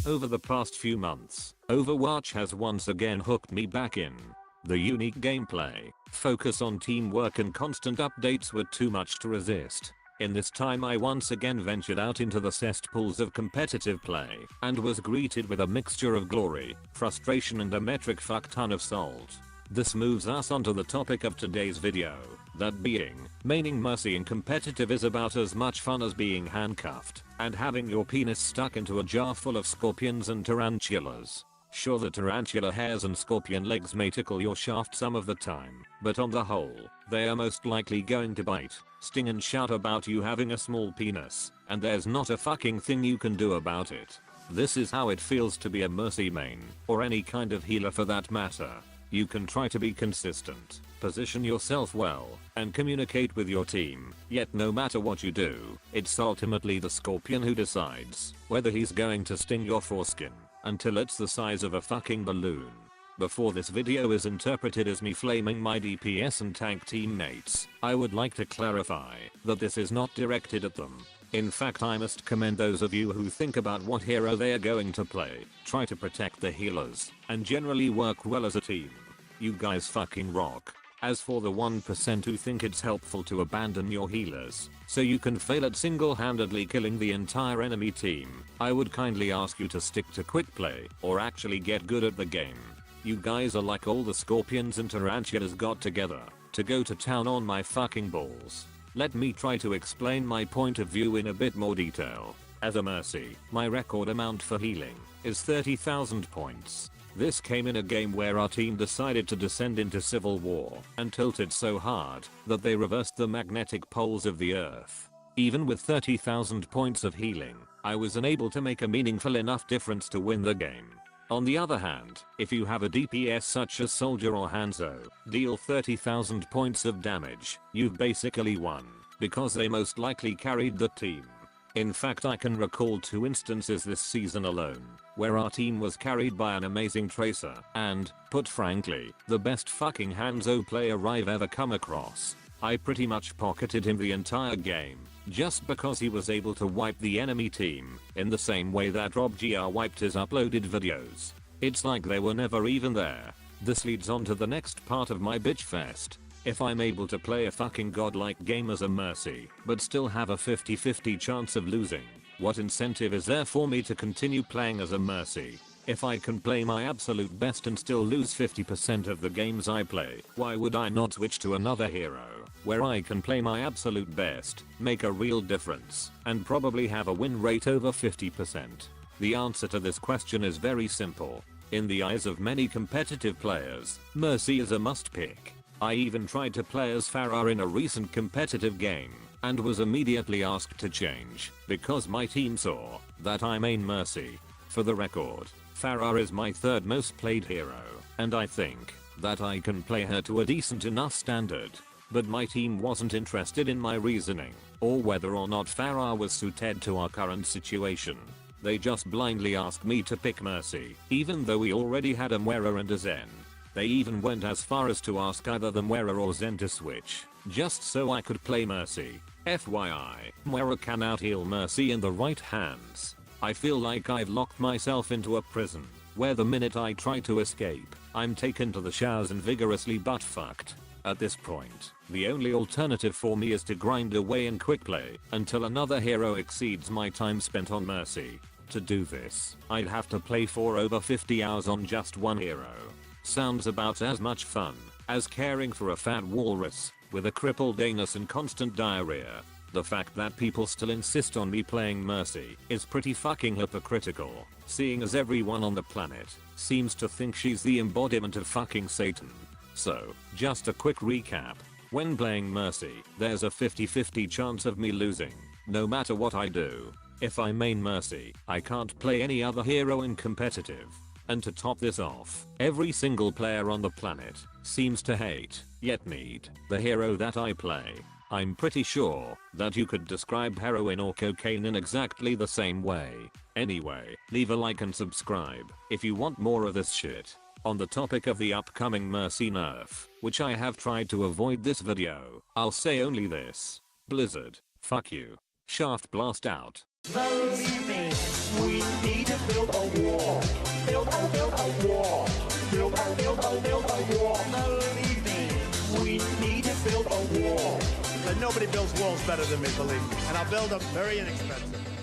Over the past few months, Overwatch has once again hooked me back in. The unique gameplay, focus on teamwork and constant updates were too much to resist. In this time I once again ventured out into the cesspools of competitive play and was greeted with a mixture of glory, frustration and a metric fuck ton of salt. This moves us onto the topic of today's video, that being, maining Mercy in competitive is about as much fun as being handcuffed and having your penis stuck into a jar full of scorpions and tarantulas. Sure, the tarantula hairs and scorpion legs may tickle your shaft some of the time, but on the whole, they are most likely going to bite, sting and shout about you having a small penis, and there's not a fucking thing you can do about it. This is how it feels to be a Mercy main, or any kind of healer for that matter. You can try to be consistent, position yourself well, and communicate with your team, yet no matter what you do, it's ultimately the scorpion who decides whether he's going to sting your foreskin until it's the size of a fucking balloon. Before this video is interpreted as me flaming my DPS and tank teammates, I would like to clarify that this is not directed at them. In fact, I must commend those of you who think about what hero they are going to play, try to protect the healers, and generally work well as a team. You guys fucking rock. As for the 1% who think it's helpful to abandon your healers, so you can fail at single-handedly killing the entire enemy team, I would kindly ask you to stick to quick play, or actually get good at the game. You guys are like all the scorpions and tarantulas got together to go to town on my fucking balls. Let me try to explain my point of view in a bit more detail. As a Mercy, my record amount for healing is 30,000 points. This came in a game where our team decided to descend into civil war and tilted so hard that they reversed the magnetic poles of the earth. Even with 30,000 points of healing, I was unable to make a meaningful enough difference to win the game. On the other hand, if you have a DPS such as Soldier or Hanzo, deal 30,000 points of damage, you've basically won, because they most likely carried the team. In fact, I can recall 2 instances this season alone, where our team was carried by an amazing Tracer and, put frankly, the best fucking Hanzo player I've ever come across. I pretty much pocketed him the entire game, just because he was able to wipe the enemy team, in the same way that RobGR wiped his uploaded videos. It's like they were never even there. This leads on to the next part of my bitch fest. If I'm able to play a fucking godlike game as a Mercy, but still have a 50-50 chance of losing, what incentive is there for me to continue playing as a Mercy? If I can play my absolute best and still lose 50% of the games I play, why would I not switch to another hero, where I can play my absolute best, make a real difference, and probably have a win rate over 50%? The answer to this question is very simple. In the eyes of many competitive players, Mercy is a must pick. I even tried to play as Pharah in a recent competitive game, and was immediately asked to change, because my team saw that I main Mercy. For the record, Pharah is my 3rd most played hero, and I think that I can play her to a decent enough standard. But my team wasn't interested in my reasoning, or whether or not Pharah was suited to our current situation. They just blindly asked me to pick Mercy, even though we already had a Moira and a Zen. They even went as far as to ask either the Moira or Zen to switch, just so I could play Mercy. FYI, Moira can out-heal Mercy in the right hands. I feel like I've locked myself into a prison, where the minute I try to escape, I'm taken to the showers and vigorously butt-fucked. At this point, the only alternative for me is to grind away in quick play until another hero exceeds my time spent on Mercy. To do this, I'd have to play for over 50 hours on just one hero. Sounds about as much fun as caring for a fat walrus with a crippled anus and constant diarrhea. The fact that people still insist on me playing Mercy is pretty fucking hypocritical, seeing as everyone on the planet seems to think she's the embodiment of fucking Satan. So, just a quick recap. When playing Mercy, there's a 50-50 chance of me losing, no matter what I do. If I main Mercy, I can't play any other hero in competitive. And to top this off, every single player on the planet seems to hate, yet need, the hero that I play. I'm pretty sure that you could describe heroin or cocaine in exactly the same way. Anyway, leave a like and subscribe if you want more of this shit. On the topic of the upcoming Mercy nerf, which I have tried to avoid this video, I'll say only this. Blizzard, fuck you. Shaft blast out. We need to build a wall. build a wall. But nobody builds walls better than me, believe me. And I'll build them very inexpensive.